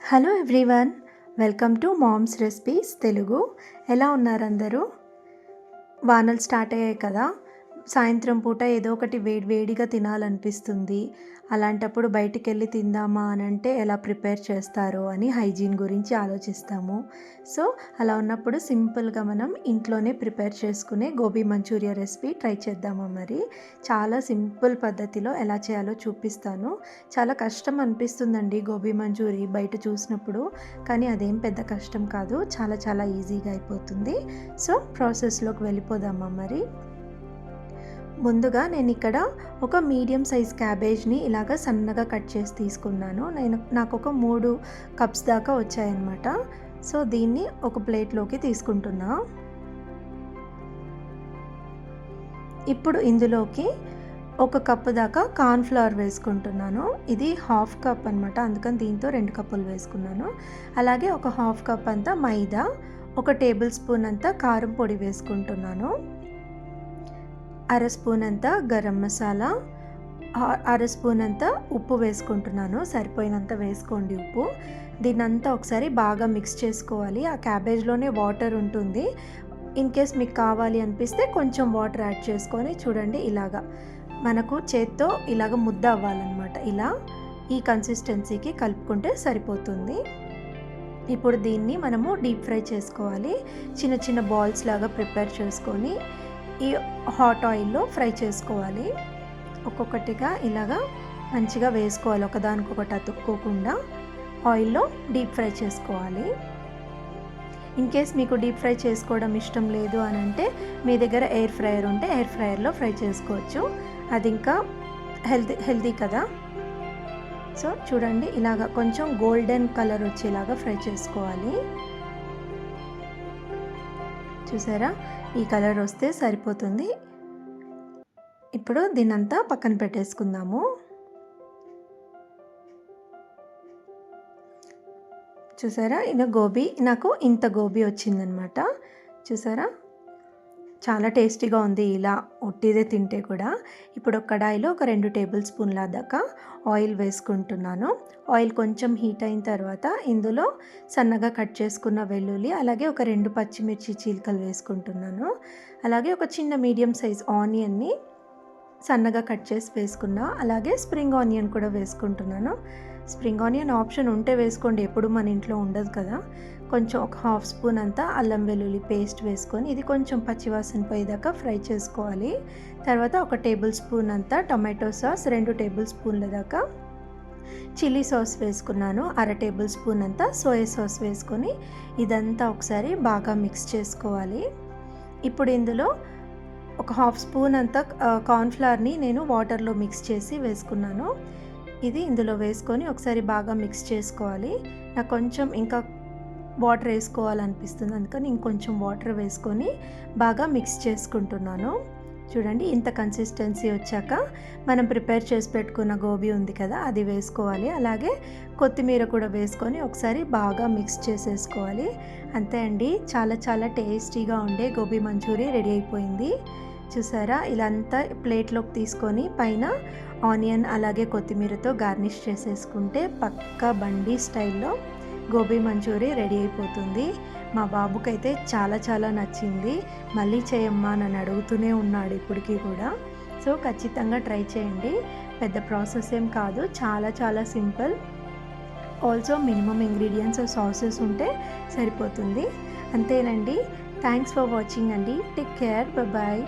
Hello everyone, welcome to mom's recipes Telugu. ఎలా ఉన్నారు అందరూ? వానలు స్టార్ట్ అయ్యాయి కదా, సాయంత్రం పూట ఏదో ఒకటి వేడిగా తినాలనిపిస్తుంది. అలాంటప్పుడు బయటికి వెళ్ళి తిందామా అని అంటే ఎలా ప్రిపేర్ చేస్తారో అని హైజీన్ గురించి ఆలోచిస్తాము. సో అలా ఉన్నప్పుడు సింపుల్గా మనం ఇంట్లోనే ప్రిపేర్ చేసుకునే గోబీ మంచూరియా రెసిపీ ట్రై చేద్దామా. మరి చాలా సింపుల్ పద్ధతిలో ఎలా చేయాలో చూపిస్తాను. చాలా కష్టం అనిపిస్తుందండి గోబీ మంచూరి బయట చూసినప్పుడు, కానీ అదేం పెద్ద కష్టం కాదు, చాలా చాలా ఈజీగా అయిపోతుంది. సో ప్రాసెస్లోకి వెళ్ళిపోదామా. మరి ముందుగా నేను ఇక్కడ ఒక మీడియం సైజ్ క్యాబేజ్ని ఇలాగ సన్నగా కట్ చేసి తీసుకున్నాను. నాకు ఒక 3 కప్స్ దాకా వచ్చాయన్నమాట. సో దీన్ని ఒక ప్లేట్లోకి తీసుకుంటున్నా. ఇప్పుడు ఇందులోకి 1 కప్పు దాకా కార్న్ఫ్లవర్ వేసుకుంటున్నాను. ఇది 1/2 కప్ అనమాట, అందుకని దీంతో 2 కప్పులు వేసుకున్నాను. అలాగే ఒక 1/2 కప్ అంతా మైదా, 1 టేబుల్ స్పూన్ అంతా కారం పొడి వేసుకుంటున్నాను. 1/2 స్పూన్ అంతా గరం మసాలా, 1/2 స్పూన్ అంతా ఉప్పు వేసుకుంటున్నాను. సరిపోయినంత వేసుకోండి ఉప్పు. దీన్నంతా ఒకసారి బాగా మిక్స్ చేసుకోవాలి. ఆ క్యాబేజ్లోనే వాటర్ ఉంటుంది. ఇన్ కేస్ మీకు కావాలి అనిపిస్తే కొంచెం వాటర్ యాడ్ చేసుకొని చూడండి, ఇలాగా మనకు చేత్తో ఇలాగ ముద్ద అవ్వాలన్నమాట. ఇలా ఈ కన్సిస్టెన్సీకి కలుపుకుంటే సరిపోతుంది. ఇప్పుడు దీన్ని మనము డీప్ ఫ్రై చేసుకోవాలి. చిన్న చిన్న బాల్స్ లాగా ప్రిపేర్ చేసుకొని ఈ హాట్ ఆయిల్లో ఫ్రై చేసుకోవాలి. ఒక్కొక్కటిగా ఇలాగా మంచిగా వేసుకోవాలి, ఒకదానికొకటి అతుక్కోకుండా ఆయిల్లో డీప్ ఫ్రై చేసుకోవాలి. ఇన్ కేస్ మీకు డీప్ ఫ్రై చేసుకోవడం ఇష్టం లేదు అని అంటే మీ దగ్గర ఎయిర్ ఫ్రైయర్ ఉంటే ఎయిర్ ఫ్రైయర్లో ఫ్రై చేసుకోవచ్చు. అది ఇంకా హెల్తీ కదా. సో చూడండి, ఇలాగ కొంచెం గోల్డెన్ కలర్ వచ్చేలాగా ఫ్రై చేసుకోవాలి. చూసారా, ఈ కలర్ వస్తే సరిపోతుంది. ఇప్పుడు దీన్నంతా పక్కన పెట్టేసుకుందాము. చూసారా, నాకు ఇంత గోబీ వచ్చిందనమాట. చూసారా, చాలా టేస్టీగా ఉంది ఇలా ఒట్టిదే తింటే కూడా. ఇప్పుడు ఒక కడాయిలో ఒక 2 టేబుల్ స్పూన్ల దాకా ఆయిల్ వేసుకుంటున్నాను. ఆయిల్ కొంచెం హీట్ అయిన తర్వాత ఇందులో సన్నగా కట్ చేసుకున్న వెల్లుల్లి, అలాగే ఒక 2 పచ్చిమిర్చి చీలికలు వేసుకుంటున్నాను. అలాగే ఒక చిన్న మీడియం సైజ్ ఆనియన్ని సన్నగా కట్ చేసి వేసుకున్నా. అలాగే స్ప్రింగ్ ఆనియన్ కూడా వేసుకుంటున్నాను. స్ప్రింగ్ ఆనియన్ ఆప్షన్ ఉంటే వేసుకోండి, ఎప్పుడు మన ఇంట్లో ఉండదు కదా. కొంచెం ఒక 1/2 స్పూన్ అంతా అల్లం వెల్లుల్లి పేస్ట్ వేసుకొని ఇది కొంచెం పచ్చివాసన పోయేదాకా ఫ్రై చేసుకోవాలి. తర్వాత ఒక టేబుల్ స్పూన్ అంతా టొమాటో సాస్, 2 టేబుల్ స్పూన్ల దాకా చిల్లీ సాస్ వేసుకున్నాను. 1/2 టేబుల్ స్పూన్ అంతా సోయా సాస్ వేసుకొని ఇదంతా ఒకసారి బాగా మిక్స్ చేసుకోవాలి. ఇప్పుడు ఇందులో ఒక 1/2 స్పూన్ అంతా కార్న్ఫ్లవర్ని నేను వాటర్లో మిక్స్ చేసి వేసుకున్నాను. ఇది ఇందులో వేసుకొని ఒకసారి బాగా మిక్స్ చేసుకోవాలి. నాకు కొంచెం ఇంకా వాటర్ వేసుకోవాలనిపిస్తుంది, అందుకని ఇంకొంచెం వాటర్ వేసుకొని బాగా మిక్స్ చేసుకుంటున్నాను. చూడండి, ఇంత కన్సిస్టెన్సీ వచ్చాక మనం ప్రిపేర్ చేసి పెట్టుకున్న గోబీ ఉంది కదా, అది వేసుకోవాలి. అలాగే కొత్తిమీర కూడా వేసుకొని ఒకసారి బాగా మిక్స్ చేసేసుకోవాలి. అంతే అండి, చాలా చాలా టేస్టీగా ఉండే గోబీ మంచూరియా రెడీ అయిపోయింది. చూసారా, ఇలా అంతా ప్లేట్లోకి తీసుకొని పైన ఆనియన్ అలాగే కొత్తిమీరతో గార్నిష్ చేసేసుకుంటే పక్కా బండి స్టైల్లో గోబీ మంచూరియా రెడీ అయిపోతుంది. మా బాబుకైతే చాలా చాలా నచ్చింది. మళ్ళీ చేయమ్మా నన్ను అడుగుతూనే ఉన్నాడు ఇప్పటికీ కూడా. సో ఖచ్చితంగా ట్రై చేయండి. పెద్ద ప్రాసెస్ ఏం కాదు, చాలా చాలా simple. Also minimum ingredients sauces ఉంటే సరిపోతుంది. అంతేనండి. థ్యాంక్స్ ఫర్ వాచింగ్ అండి. Take care, bye.